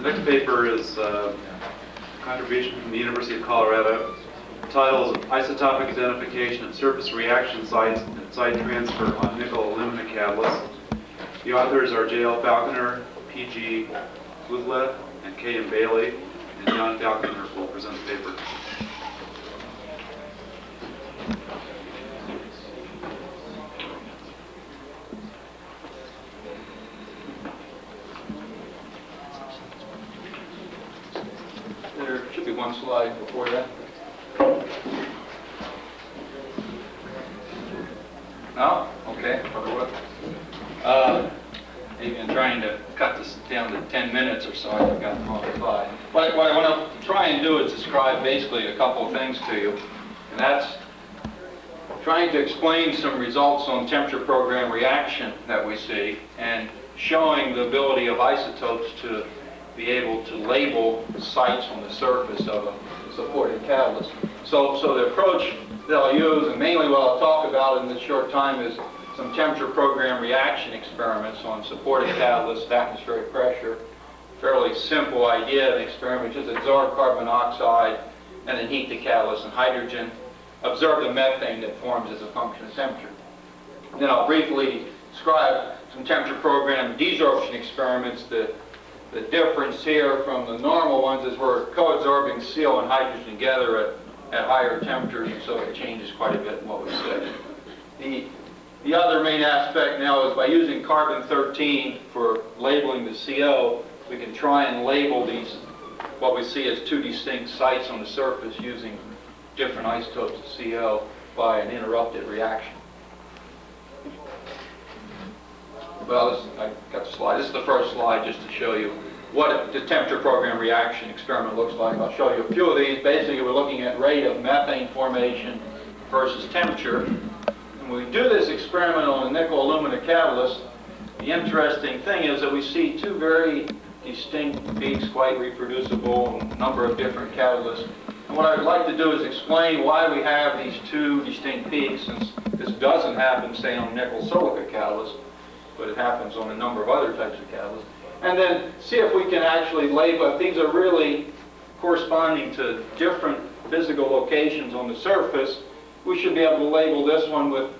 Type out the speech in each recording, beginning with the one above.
The next paper is a contribution from the University of Colorado. The title is Isotopic Identification of Surface Reaction Sites and Site Transfer on Nickel Alumina Catalysts. The authors are J.L. Falconer, P.G. Guzle, and K.M. Bailey, and John Falconer will present the paper. There should be one slide before that. No? Okay. Even trying to cut this down to 10 minutes or so, I've got the wrong slide. What I want to try and do is describe basically a couple of things to you. And that's trying to explain some results on temperature program reaction that we see and showing the ability of isotopes to be able to label sites on the surface of a supported catalyst. So the approach that I'll use, and mainly what I'll talk about in this short time, is some temperature program reaction experiments on supported catalysts, atmospheric pressure. Fairly simple idea of the experiment, just absorb carbon monoxide and then heat the catalyst and hydrogen. Observe the methane that forms as a function of temperature. Then I'll briefly describe some temperature program desorption experiments. The difference here from the normal ones is we're co-absorbing CO and hydrogen together at higher temperatures, and so it changes quite a bit in what we see. The other main aspect now is by using carbon-13 for labeling the CO, we can try and label these, what we see as two distinct sites on the surface using different isotopes of CO by an interrupted reaction. Well, I got the slide. This is the first slide just to show you what the temperature program reaction experiment looks like. I'll show you a few of these. Basically, we're looking at rate of methane formation versus temperature. And when we do this experiment on a nickel alumina catalyst, the interesting thing is that we see two very distinct peaks, quite reproducible, a number of different catalysts. And what I'd like to do is explain why we have these two distinct peaks, since this doesn't happen, say, on nickel silica catalyst, but it happens on a number of other types of catalysts. And then see if we can actually label, if these are really corresponding to different physical locations on the surface, we should be able to label this one with,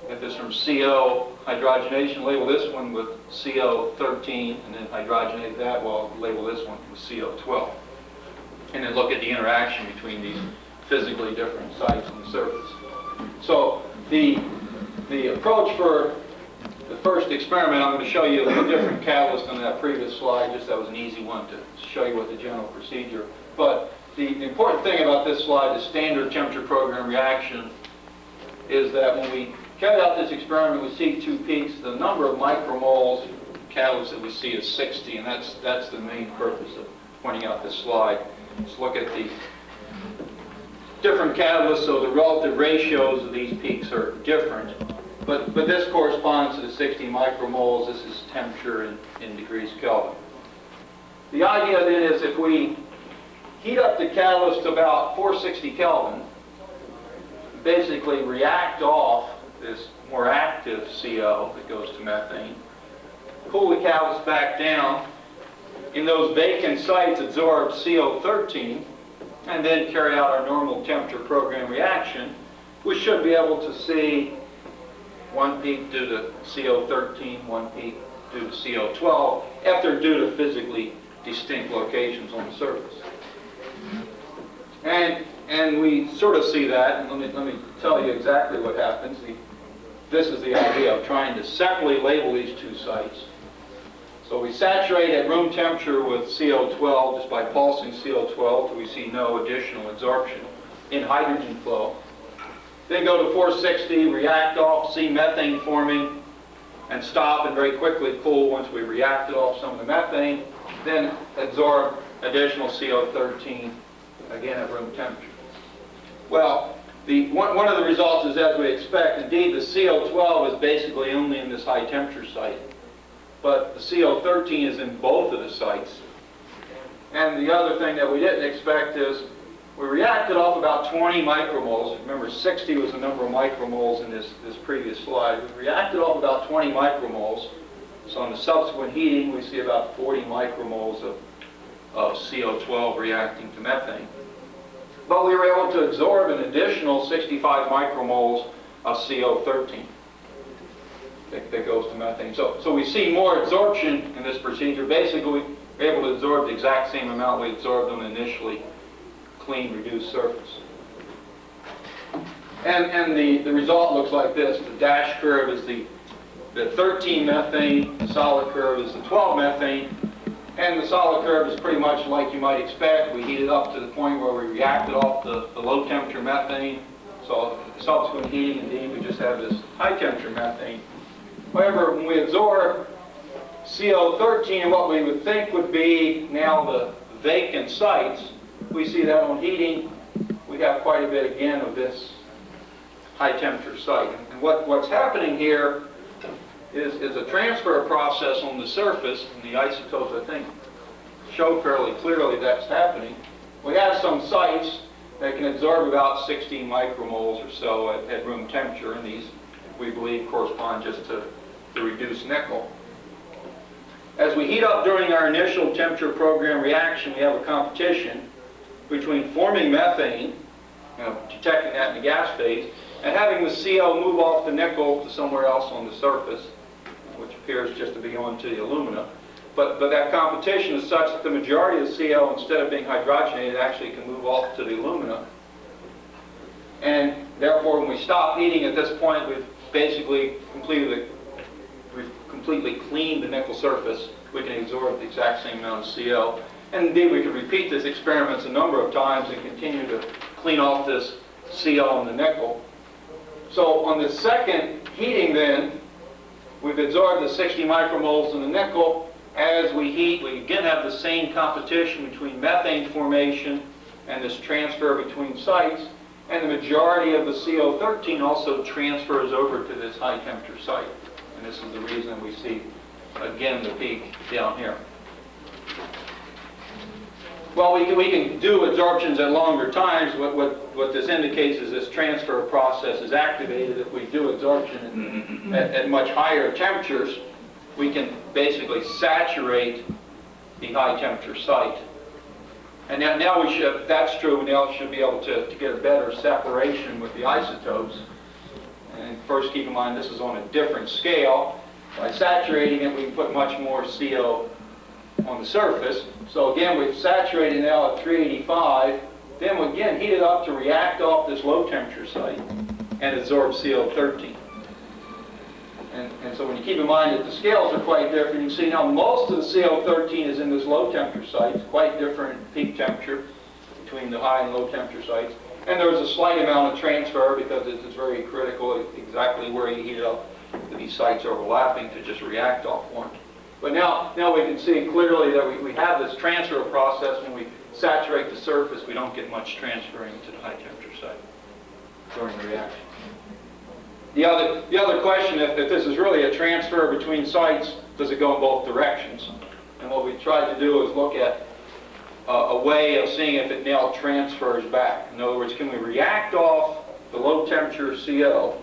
if it's from CO hydrogenation, label this one with CO13, and then hydrogenate that, well, label this one with CO12. And then look at the interaction between these physically different sites on the surface. So the approach for the first experiment, I'm going to show you a different catalyst than that previous slide, just that was an easy one to show you what the general procedure. But the important thing about this slide, the standard temperature program reaction, is that when we carry out this experiment, we see two peaks. The number of micromoles catalyst that we see is 60, and that's the main purpose of pointing out this slide. Let's look at the different catalysts, so the relative ratios of these peaks are different. But this corresponds to the 60 micromoles. This is temperature in degrees Kelvin. The idea then is if we heat up the catalyst to about 460 Kelvin, basically react off this more active CO that goes to methane, cool the catalyst back down, in those vacant sites absorb CO13, and then carry out our normal temperature program reaction, we should be able to see one peak due to CO13, one peak due to CO12, if they're due to physically distinct locations on the surface. And we sort of see that, and let me tell you exactly what happens. This is the idea of trying to separately label these two sites. So we saturate at room temperature with CO12 just by pulsing CO12 till we see no additional absorption in hydrogen flow. Then go to 460, react off, see methane forming, and stop and very quickly cool once we reacted off some of the methane. Then absorb additional CO13, again at room temperature. Well, one of the results is as we expect. Indeed, the CO12 is basically only in this high temperature site, but the CO13 is in both of the sites. And the other thing that we didn't expect is we reacted off about 20 micromoles. Remember, 60 was the number of micromoles in this previous slide. We reacted off about 20 micromoles. So on the subsequent heating, we see about 40 micromoles of of CO12 reacting to methane. But we were able to absorb an additional 65 micromoles of CO13 that goes to methane. So we see more absorption in this procedure. Basically, we're able to absorb the exact same amount we absorbed on the initially clean, reduced surface. And the result looks like this. The dash curve is the 13 methane, the solid curve is the 12 methane, and the solid curve is pretty much like you might expect. We heat it up to the point where we reacted off the low temperature methane. So subsequent heating, indeed, we just have this high temperature methane. However, when we absorb CO13 and what we would think would be now the vacant sites, we see that on heating, we have quite a bit again of this high temperature site. And what's happening here is a transfer process on the surface, and the isotopes, I think, show fairly clearly that's happening. We have some sites that can absorb about 16 micromoles or so at room temperature, and these, we believe, correspond just to the reduced nickel. As we heat up during our initial temperature program reaction, we have a competition between forming methane, detecting that in the gas phase, and having the CO move off the nickel to somewhere else on the surface, which appears just to be onto the alumina. But that competition is such that the majority of the CO, instead of being hydrogenated, actually can move off to the alumina. And therefore, when we stop heating at this point, we've basically completely cleaned the nickel surface. We can absorb the exact same amount of CO. And indeed, we could repeat this experiments a number of times and continue to clean off this CO in the nickel. So on the second heating then, we've absorbed the 60 micromoles in the nickel. As we heat, we again have the same competition between methane formation and this transfer between sites. And the majority of the CO13 also transfers over to this high temperature site. And this is the reason we see, again, the peak down here. Well, we can do absorptions at longer times. What this indicates is this transfer process is activated. If we do absorption at much higher temperatures, we can basically saturate the high temperature site. And now we should, if that's true, we now should be able to get a better separation with the isotopes. And first keep in mind this is on a different scale. By saturating it, we can put much more CO on the surface. So again, we've saturated now at 385. Then we again heat it up to react off this low temperature site and absorb CO13. And so when you keep in mind that the scales are quite different, you can see now most of the CO13 is in this low temperature site. It's quite different peak temperature between the high and low temperature sites. And there's a slight amount of transfer because it's very critical exactly where you heat it up to these sites overlapping to just react off one. But now we can see clearly that we have this transfer process. When we saturate the surface, we don't get much transferring to the high temperature site during the reaction. The other question, if this is really a transfer between sites, does it go in both directions? And what we tried to do is look at a way of seeing if it now transfers back. In other words, can we react off the low temperature CO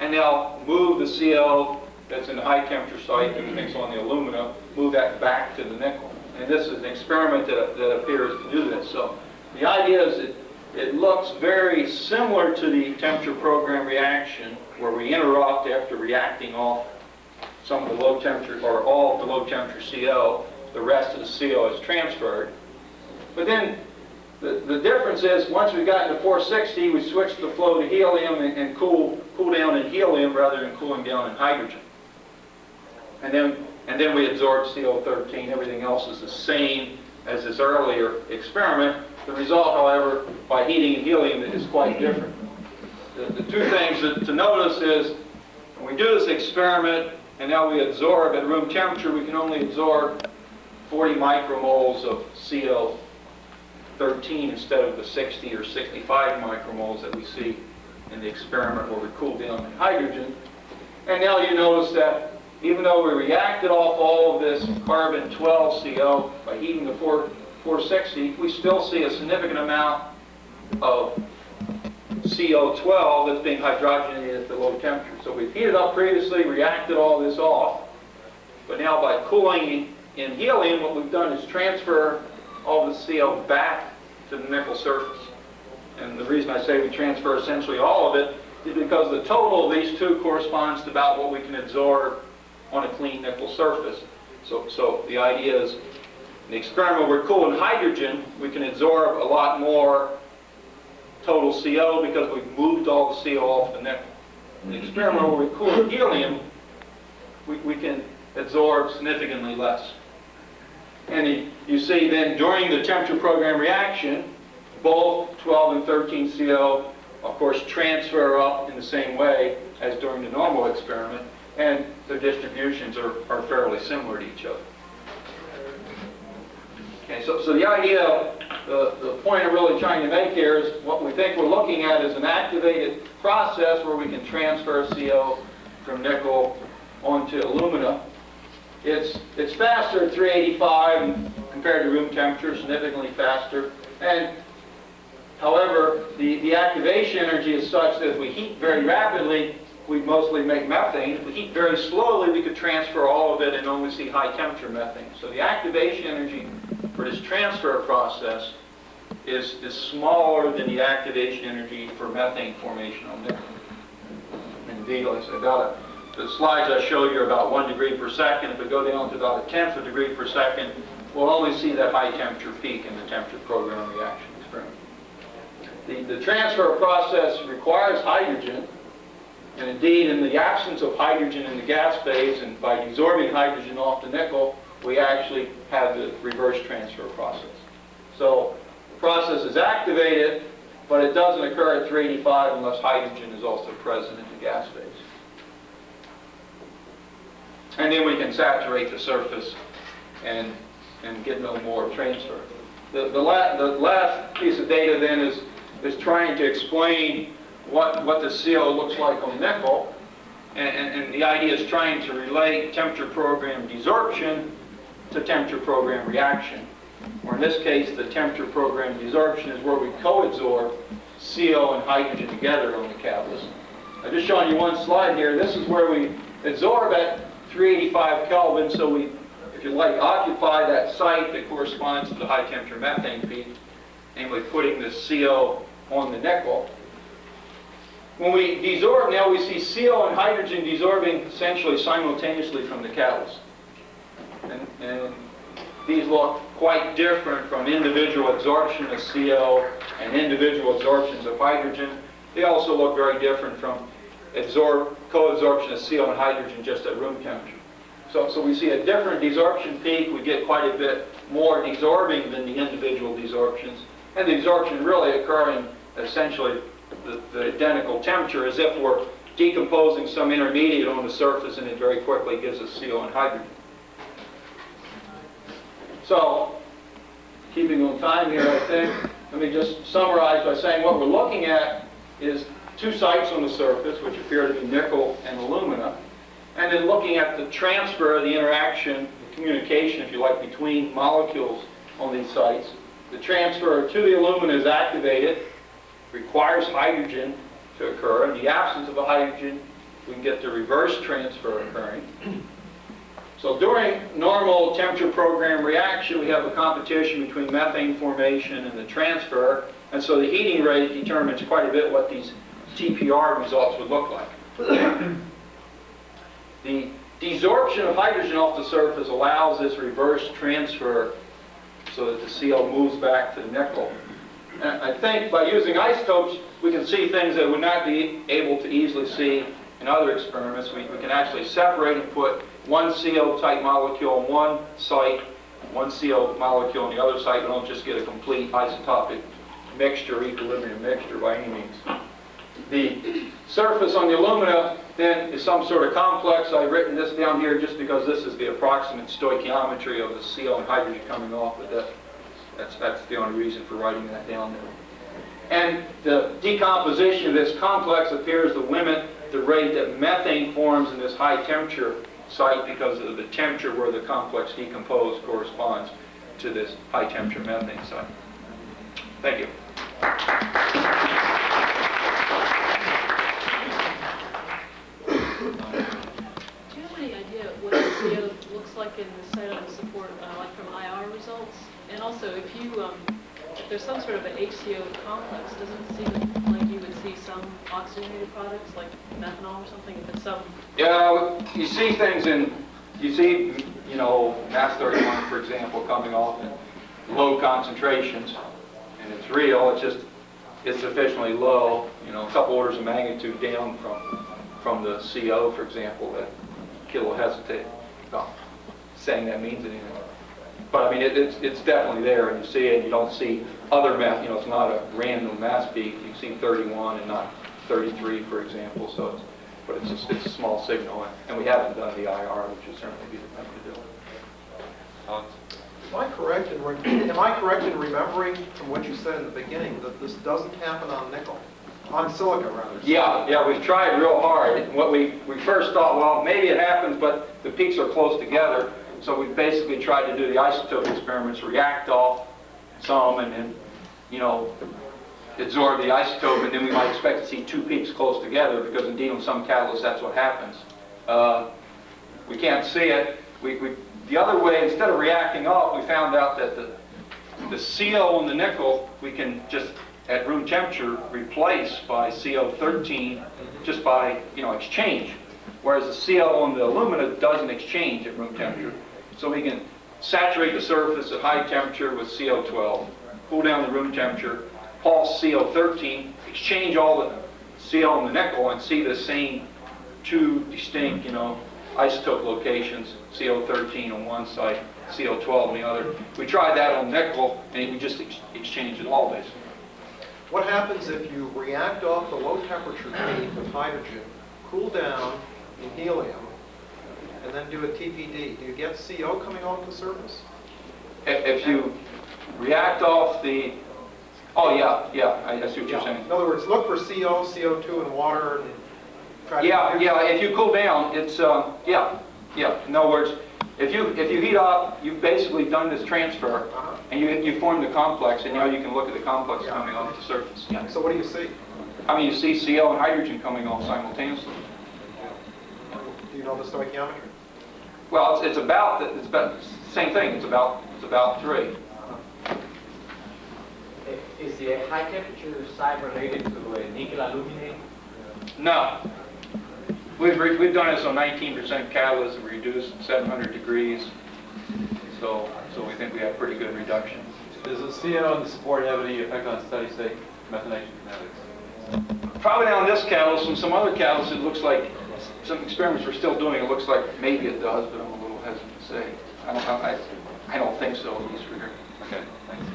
and now move the CO that's in the high temperature site that mix on the alumina, move that back to the nickel. And this is an experiment that appears to do this. So the idea is that it looks very similar to the temperature program reaction where we interrupt after reacting off some of the low temperature or all of the low temperature CO. The rest of the CO is transferred. But then the difference is once we got to 460, we switched the flow to helium and cool down in helium rather than cooling down in hydrogen. And then we absorb CO13. Everything else is the same as this earlier experiment. The result, however, by heating in helium is quite different. The two things to notice is when we do this experiment and now we absorb at room temperature, we can only absorb 40 micromoles of CO13 instead of the 60 or 65 micromoles that we see in the experiment where we cool down the hydrogen. And now you notice that even though we reacted off all of this carbon-12 CO by heating the 460, we still see a significant amount of CO12 that's being hydrogenated at the low temperature. So we've heated up previously, reacted all this off, but now by cooling in helium, what we've done is transfer all the CO back to the nickel surface. And the reason I say we transfer essentially all of it is because the total of these two corresponds to about what we can absorb on a clean nickel surface. So the idea is, in the experiment where we're cooling hydrogen, we can absorb a lot more total CO because we've moved all the CO off the nickel. In the experiment where we cool helium, we can absorb significantly less. And you see then during the temperature program reaction, both 12 and 13 CO, of course, transfer up in the same way as during the normal experiment, and their distributions are fairly similar to each other. Okay, so the idea, the point I'm really trying to make here is what we think we're looking at is an activated process where we can transfer CO from nickel onto alumina. It's faster at 385 compared to room temperature, significantly faster. And however, the activation energy is such that if we heat very rapidly, we'd mostly make methane. If we heat very slowly, we could transfer all of it and only see high temperature methane. So the activation energy for this transfer process is smaller than the activation energy for methane formation on nickel. Indeed, like I said, the slides I showed you are about 1 degree per second. If we go down to about 1/10 of a degree per second, we'll only see that high temperature peak in the temperature program reaction experiment. The transfer process requires hydrogen, and indeed in the absence of hydrogen in the gas phase and by desorbing hydrogen off the nickel, we actually have the reverse transfer process. So the process is activated, but it doesn't occur at 385 unless hydrogen is also present in the gas phase. And then we can saturate the surface and get no more transfer. The last piece of data then is trying to explain what the CO looks like on nickel. And the idea is trying to relate temperature program desorption to temperature program reaction. Or in this case, the temperature program desorption is where we co-absorb CO and hydrogen together on the catalyst. I'm just showing you one slide here. This is where we absorb at 385 Kelvin, so we, if you like, occupy that site that corresponds to the high temperature methane peak, namely putting the CO on the nickel. When we desorb now, we see CO and hydrogen desorbing essentially simultaneously from the catalyst. And these look quite different from individual absorption of CO and individual absorptions of hydrogen. They also look very different from co-absorption of CO and hydrogen just at room temperature. So we see a different desorption peak. We get quite a bit more desorbing than the individual desorptions. And the desorption really occurring essentially the identical temperature, as if we're decomposing some intermediate on the surface, and it very quickly gives us CO and hydrogen. So, keeping on time here, I think, let me just summarize by saying what we're looking at is two sites on the surface, which appear to be nickel and alumina, and then looking at the transfer, the interaction, the communication, if you like, between molecules on these sites. The transfer to the alumina is activated, requires hydrogen to occur. In the absence of a hydrogen, we can get the reverse transfer occurring. So during normal temperature program reaction, we have a competition between methane formation and the transfer, and so the heating rate determines quite a bit what these TPR results would look like. The desorption of hydrogen off the surface allows this reverse transfer so that the CO moves back to the nickel. And I think by using isotopes, we can see things that would not be able to easily see in other experiments. We can actually separate and put one CO-type molecule on one site, one CO molecule on the other site. We don't just get a complete isotopic mixture, equilibrium mixture by any means. The surface on the alumina then is some sort of complex. I've written this down here just because this is the approximate stoichiometry of the CO and hydrogen coming off, but that's the only reason for writing that down there. And the decomposition of this complex appears to limit the rate that methane forms in this high temperature site because of the temperature where the complex decomposed corresponds to this high temperature methane site. Thank you. Do you have any idea what the CO looks like in the site on the support there's some sort of an HCO complex. Doesn't it seem like you would see some oxygenated products like methanol or something if it's some... Yeah, you see things you see, mass 31, for example, coming off in low concentrations, and it's real, it's sufficiently low, a couple orders of magnitude down from the CO, for example, that kid will hesitate about saying that means anything. But I mean, it's definitely there, and you see it. You don't see other mass. It's not a random mass peak. You see 31 and not 33, for example. So, but it's a small signal, and we haven't done the IR, which would certainly be the thing to do. Am I correct in remembering from what you said in the beginning that this doesn't happen on nickel, on silica rather? Yeah, we've tried real hard. What we first thought, well, maybe it happens, but the peaks are close together. So we basically tried to do the isotope experiments, react off some, and then, absorb the isotope, and then we might expect to see two peaks close together, because indeed on some catalysts that's what happens. We can't see it. The other way, instead of reacting off, we found out that the CO in the nickel we can just at room temperature replace by CO13 just by exchange, whereas the CO on the alumina doesn't exchange at room temperature. So we can saturate the surface at high temperature with CO12, cool down the room temperature, pulse CO13, exchange all the CO in the nickel, and see the same two distinct, isotope locations, CO13 on one side, CO12 on the other. We tried that on nickel, and we just exchanged it all, basically. What happens if you react off the low temperature feed with hydrogen, cool down in helium, and then do a TPD? Do you get CO coming off the surface? If you react off the... Oh, yeah, I see what you're saying. In other words, look for CO, CO2 in water, and try to... Yeah, if you cool down, it's, yeah. In other words, if you heat up, you've basically done this transfer, and you form the complex, and now you can look at the complex coming off the surface. Yeah. So what do you see? I mean, you see CO and hydrogen coming off simultaneously. Do you know the stoichiometry? Well, it's about same thing. It's about 3. Is the high temperature side related to nickel aluminate? No. We've done this on 19% catalyst and reduced 700 degrees. So we think we have pretty good reduction. Does the CO and the support have any effect on steady state methanation kinetics? Probably not on this catalyst. On some other catalysts, it looks like some experiments we're still doing. It looks like maybe it does, but I'm a little hesitant to say. I don't think so, at least for here. Okay, thanks.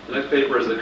The next paper is the